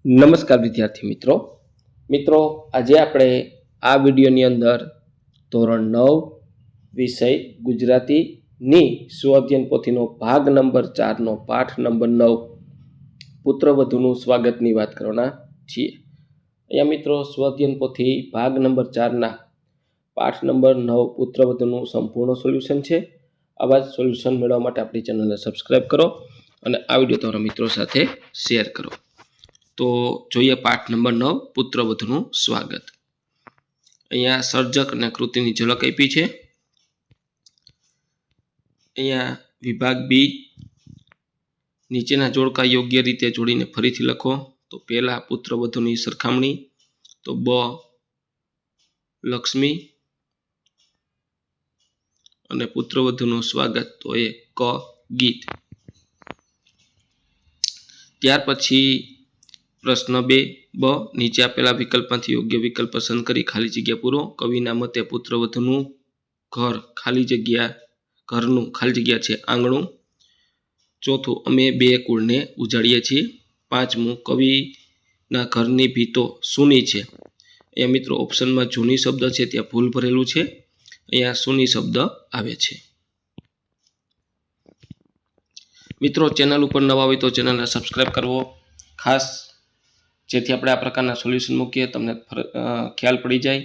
નમસ્કાર વિદ્યાર્થી મિત્રો આજે આપણે આ વિડીયોની અંદર ધોરણ 9 વિષય ગુજરાતીની સ્વઅધ્યયન પોથીનો ભાગ નંબર 4 નો પાઠ નંબર 9 પુત્રવધુનું સ્વાગતની વાત કરવાના છીએ। અહીંયા મિત્રો સ્વઅધ્યયન પોથી ભાગ નંબર 4ના પાઠ નંબર 9 પુત્રવધુનું સંપૂર્ણ સોલ્યુશન છે। આવા જ સોલ્યુશન મેળવવા માટે આપણી ચેનલને સબસ્ક્રાઇબ કરો અને આ વિડીયો તમારા મિત્રો સાથે શેર કરો। તો જોઈએ પાઠ નંબર 9 પુત્રવધુનું સ્વાગત। અહીંયા સર્જક અને કૃતિની ઝલક આપી છે। અહીંયા વિભાગ બી નીચેના જોડકા યોગ્ય રીતે જોડીને ફરીથી લખો। તો પહેલા પુત્રવધુની સરખામણી, તો બ લક્ષ્મી અને પુત્રવધુનું સ્વાગત, તો એ ક ગીત। ત્યાર પછી પ્રશ્ન 2 બ નીચે આપેલા વિકલ્પમાંથી યોગ્ય વિકલ્પ પસંદ કરી ખાલી જગ્યા પૂરો। કવિના મતે પુત્રવધુનું ઘરનું ખાલી જગ્યા છે આંગણું। ચોથું, અમે બે કુળને ઉજાડીએ છીએ। પાંચમું, કવિના ઘરની ભીતો સૂની છે। અહીંયા મિત્રો ઓપ્શનમાં જૂની શબ્દ છે ત્યાં ભૂલ ભરેલું છે, અહીંયા સૂની શબ્દ આવે છે। મિત્રો ચેનલ ઉપર નવા હોય તો ચેનલને સબસ્ક્રાઇબ કરવો ખાસ, જેથી આપણે આ પ્રકારના સોલ્યુશન મૂકીએ તમને ખ્યાલ પડી જાય।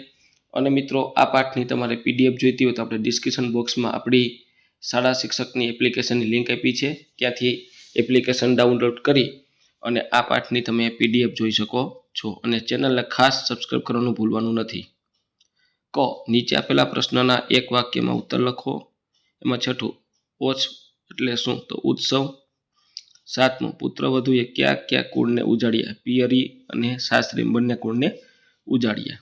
અને મિત્રો આ પાઠની તમારે પીડીએફ જોઈતી હોય તો આપણે ડિસ્ક્રિપ્શન બોક્સમાં આપણી શાળા શિક્ષકની એપ્લિકેશનની લિંક આપી છે, ત્યાંથી એપ્લિકેશન ડાઉનલોડ કરી અને આ પાઠની તમે પીડીએફ જોઈ શકો છો। અને ચેનલને ખાસ સબસ્ક્રાઇબ કરવાનું ભૂલવાનું નથી। ક નીચે આપેલા પ્રશ્નના એક વાક્યમાં ઉત્તર લખો। એમાં છઠ્ઠું, ઓછ એટલે શું, તો ઉત્સવ। સાતમું, પુત્રવધુએ કયા કુળને ઉજાડ્યા, પિયરી અને સાસરી બંને કુળને ઉજાડ્યા।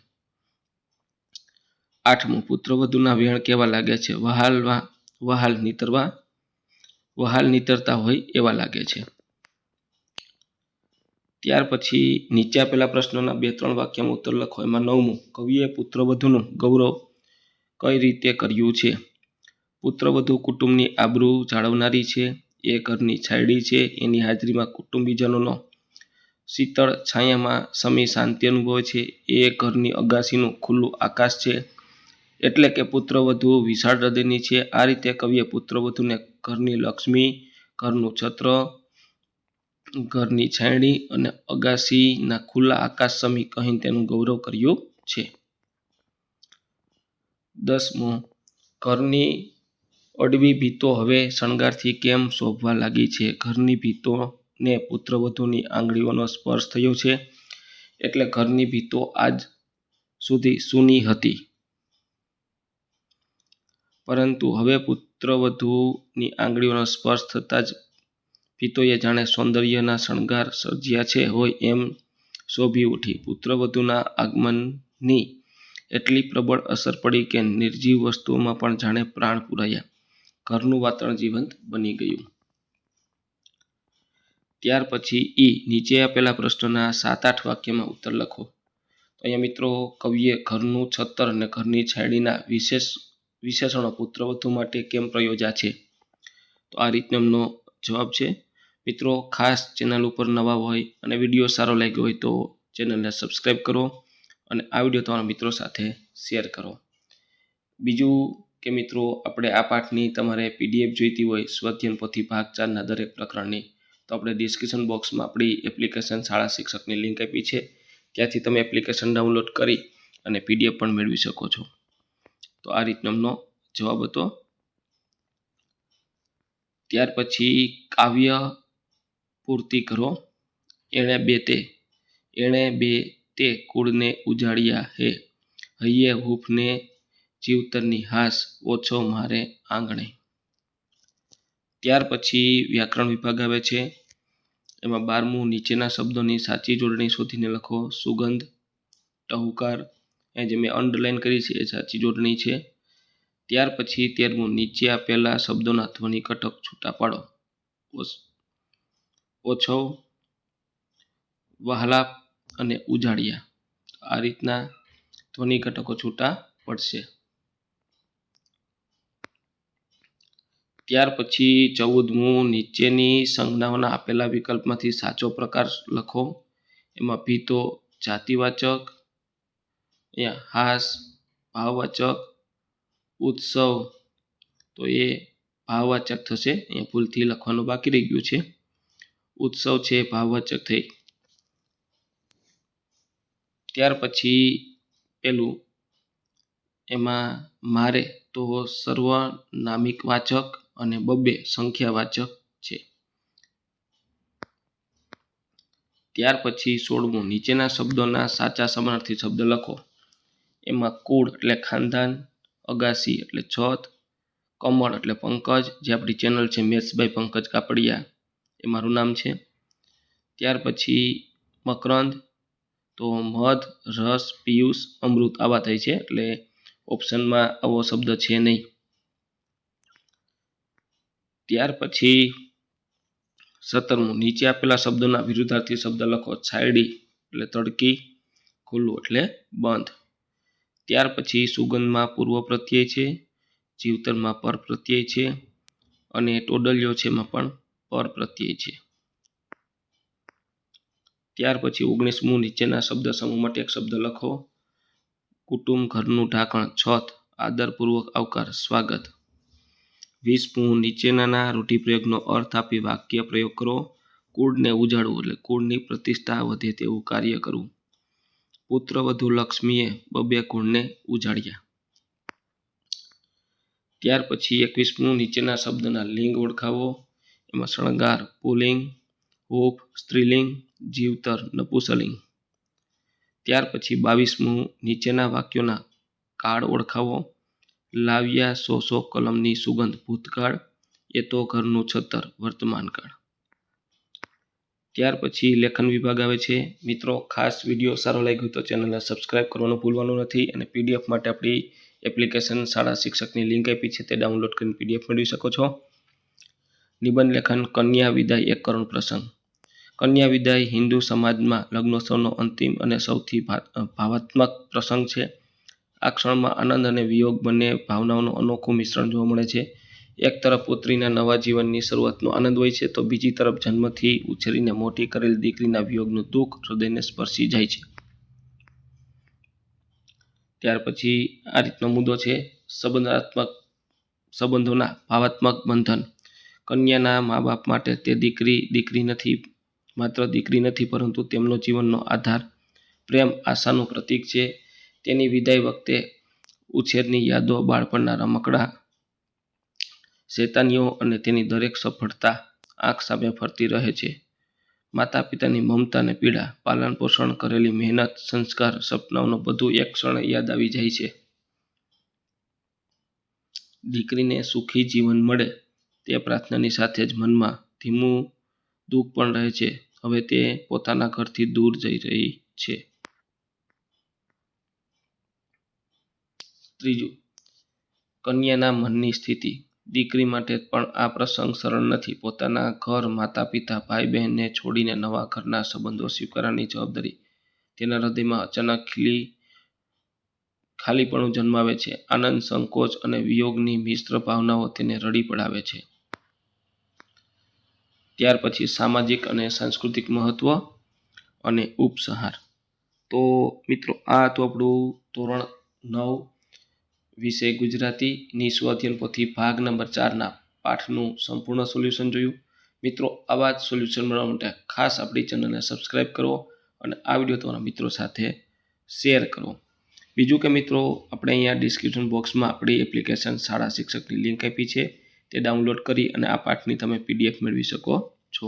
આઠમું, પુત્રવધુના વેણ કેવા લાગે છે, વહાલ નીતરતા હોય એવા લાગે છે। ત્યાર પછી નીચે આપેલા પ્રશ્નોના 2-3 વાક્યમાં ઉત્તર લખો। એમાં નવમું, કવિએ પુત્રવધુનું ગૌરવ કઈ રીતે કર્યું છે, પુત્રવધુ કુટુંબની આબરૂ જાળવનારી છે, એ ઘરની છાયડી છે, એની હાજરીમાં કુટુંબીજનોનો શીતળ છાયામાં સમી શાંતિ અનુભવે છે, એ ઘરની અગાસીનું ખુલ્લું આકાશ છે, એટલે કે પુત્રવધુ વિશાળ હૃદયની છે। આ રીતે કવિએ પુત્રવધુને ઘરની લક્ષ્મી, ઘરનું છત્ર, ઘરની છાયડી અને અગાસીના ખુલ્લા આકાશ સમી કહીને તેનું ગૌરવ કર્યું છે। 10મું, ઘરની અડવી ભીતો હવે શણગારથી કેમ શોભવા લાગી છે, ઘરની ભીતોને પુત્રવધુની આંગળીઓનો સ્પર્શ થયો છે, એટલે ઘરની ભીતો આજ સુધી સૂની હતી, પરંતુ હવે પુત્રવધુની આંગળીઓનો સ્પર્શ થતાં જ ભીતોએ જાણે સૌંદર્યના શણગાર સર્જ્યા છે હોય એમ શોભી ઉઠી। પુત્રવધુના આગમનની એટલી પ્રબળ અસર પડી કે નિર્જીવ વસ્તુઓમાં પણ જાણે પ્રાણ પૂરાયા, ઘરનું વાતાવરણ જીવંત બની ગયું। ત્યાર પછી નીચે આપેલા પ્રશ્નોના 7-8 વાક્યમાં ઉત્તર લખો। તો અહીંયા મિત્રો કવિએ ઘરનું છત્ર અને ઘરની છાયડીના વિશેષણો પુત્રવધુ માટે કેમ પ્રયોજ્યા છે, તો આ રીતનો એમનો જવાબ છે। મિત્રો ખાસ ચેનલ ઉપર નવા હોય અને વિડીયો સારો લાગ્યો હોય તો ચેનલને સબસ્ક્રાઇબ કરો અને આ વિડીયો તમારા મિત્રો સાથે શેર કરો। બીજું કે મિત્રો આપણે આ પાઠની તમારે પીડીએફ જોઈતી હોય સ્વઅધ્યયન પોથી ભાગ 4ના દરેક પ્રકરણની, તો આપણે ડિસ્ક્રિપ્શન બોક્સમાં આપણી એપ્લિકેશન શાળા શિક્ષકની લિંક આપી છે, ત્યાંથી તમે એપ્લિકેશન ડાઉનલોડ કરી અને પીડીએફ પણ મેળવી શકો છો। તો આ રીતનો એમનો જવાબ હતો। ત્યાર પછી કાવ્ય પૂર્તિ કરો। એણે બે તે કુળને ઉજાડ્યા હે, હૈયે હૂફને જીવતરની હાસ, ઓછો મારે આંગણે। ત્યાર પછી વ્યાકરણ વિભાગ આવે છે। એમાં 12મું, નીચેના શબ્દોની સાચી જોડણી શોધીને લખો। સુગંધ, ટહુકાર, એ જે મેં અંડરલાઈન કરી છે એ સાચી જોડણી છે। ત્યાર પછી 13મું, નીચે આપેલા શબ્દોના ધ્વનિ ઘટક છૂટા પાડો। ઓછો, વહાલા અને ઉજાડ્યા, આ રીતના ધ્વનિ ઘટકો છૂટા પડશે। ત્યાર પછી 14મું, નીચેની સંજ્ઞાઓના આપેલા વિકલ્પમાંથી સાચો પ્રકાર લખો। એમાં ભીતો જાતિવાચક, અહીંયા હાસ ભાવવાચક, ઉત્સવ તો એ ભાવવાચક થશે, અહીંયા ભૂલથી લખવાનું બાકી રહી ગયું છે, ઉત્સવ છે ભાવવાચક થઈ. ત્યાર પછી પેલું એમાં મારે તો સર્વનામિક વાચક અને બબ્બે સંખ્યાવાચક છે. ત્યાર પછી 16મું નીચેના શબ્દોના સાચા સમાનાર્થી શબ્દ લખો. એમાં કુળ એટલે ખાનદાન, અગાસી એટલે છત, કમળ એટલે પંકજ, જે આપણી ચેનલ છે મેથ્સ બાય પંકજ કાપડિયા એ મારું નામ છે. ત્યાર પછી મકરંદ તો મધ, રસ, પિયુષ, અમૃત આવા થાય છે, એટલે ઓપ્શનમાં આવો શબ્દ છે નહીં. ત્યાર પછી 17મું નીચે આપેલા શબ્દોના વિરુદ્ધાર્થી શબ્દ લખો. છાયડી એટલે તડકી, ખુલ્લું એટલે બંધ. ત્યાર પછી સુગંધમાં પૂર્વ પ્રત્યય છે, જીવતરમાં પર પ્રત્યય છે અને ટોડલિયો છે એમાં પણ પર પ્રત્યય છે. ત્યાર પછી 19મું નીચેના શબ્દ સમૂહ માટે એક શબ્દ લખો. કુટુંબ, ઘરનું ઢાંકણ, છત, આદરપૂર્વક આવકાર, સ્વાગત. 20મું નીચેનાના રૂઢિપ્રયોગનો અર્થ આપી વાક્ય પ્રયોગ કરો. કુળને ઉજાડવું એટલે કુળની પ્રતિષ્ઠા વધે તેવું કાર્ય કરવું. પુત્રવધુ લક્ષ્મીએ બબ્બે કુળને ઉજાડ્યા. ત્યાર પછી 21મું નીચેના શબ્દના લિંગ ઓળખાવો. એમાં શણગાર પુલ્લિંગ, હૂફ સ્ત્રીલિંગ, જીવતર નપુંસકલિંગ. ત્યાર પછી 22મું નીચેના વાક્યોના કાળ ઓળખાવો. લાવ્યા સો કલમની સુગંધ ભૂતકાળ, એ તો ઘરનું છત્તર વર્તમાનકાળ. ત્યાર પછી લેખન વિભાગ આવે છે. મિત્રો ખાસ વિડીયો સારો લાગ્યો તો ચેનલને સબસ્ક્રાઈબ કરવાનું ભૂલવાનું નથી અને પીડીએફ માટે આપણી એપ્લિકેશન શાળા શિક્ષકની લિંક આપી છે, તે ડાઉનલોડ કરીને પીડીએફ મેળવી શકો છો. નિબંધ લેખન કન્યા વિદાય એક કરુણ પ્રસંગ. કન્યા વિદાય હિન્દુ સમાજમાં લગ્નોત્સવનો અંતિમ અને સૌથી ભાવાત્મક પ્રસંગ છે. આ ક્ષણમાં આનંદ અને વિયોગ બંને ભાવનાઓનું અનોખું મિશ્રણ જોવા મળે છે. એક તરફ પુત્રીના નવા જીવનની શરૂઆતનો આનંદ હોય છે, તો બીજી તરફ જન્મથી ઉછેરીને મોટી કરેલ દીકરીના વિયોગનું દુઃખ હૃદયને સ્પર્શી જાય છે. ત્યાર પછી આ રીતનો મુદ્દો છે. સંબંધોના ભાવાત્મક બંધન. કન્યાના મા બાપ માટે તે દીકરી નથી, માત્ર દીકરી નથી, પરંતુ તેમનો જીવનનો આધાર, પ્રેમ, આશાનું પ્રતીક છે. તેની વિદાય વખતે ઉછેરની યાદો, બાળપણના રમકડા, શેતાનીઓ અને તેની દરેક સફળતા આંખ સામે ફરતી રહે છે. માતા પિતાની મમતા અને પીડા, પાલન પોષણ કરેલી મહેનત, સંસ્કાર, સપનાઓનું બધું એક ક્ષણે યાદ આવી જાય છે. દીકરીને સુખી જીવન મળે તે પ્રાર્થનાની સાથે જ મનમાં ધીમું દુઃખ પણ રહે છે. હવે તે પોતાના ઘરથી દૂર જઈ રહી છે. ત્રીજું, કન્યાના મનની સ્થિતિ. દીકરી માટે પણ આ પ્રસંગ સરળ નથી. પોતાના ઘર, માતા પિતા, ભાઈ બહેનને છોડીને નવા ઘરના સંબંધો સ્વીકારવાની જવાબદારી તેના હૃદયમાં અચાનક ખાલીપણું જન્માવે છે. આનંદ, સંકોચ અને વિયોગની મિશ્ર ભાવનાઓ તેને રડી પડાવે છે. ત્યાર પછી સામાજિક અને સાંસ્કૃતિક મહત્વ અને ઉપસંહાર. તો મિત્રો આ તો આપણું ધોરણ 9 વિષય ગુજરાતીની સ્વઅધ્યયન પોથી ભાગ નંબર 4ના પાઠનું સંપૂર્ણ સોલ્યુશન જોયું. મિત્રો આવા જ સોલ્યુશન મેળવવા માટે ખાસ આપણી ચેનલને સબસ્ક્રાઈબ કરો અને આ વિડીયો તમારા મિત્રો સાથે શેર કરો. બીજું કે મિત્રો આપણે અહીંયા ડિસ્ક્રિપ્શન બોક્સમાં આપણી એપ્લિકેશન શાળા શિક્ષકની લિંક આપી છે, તે ડાઉનલોડ કરી અને આ પાઠની તમે પીડીએફ મેળવી શકો છો.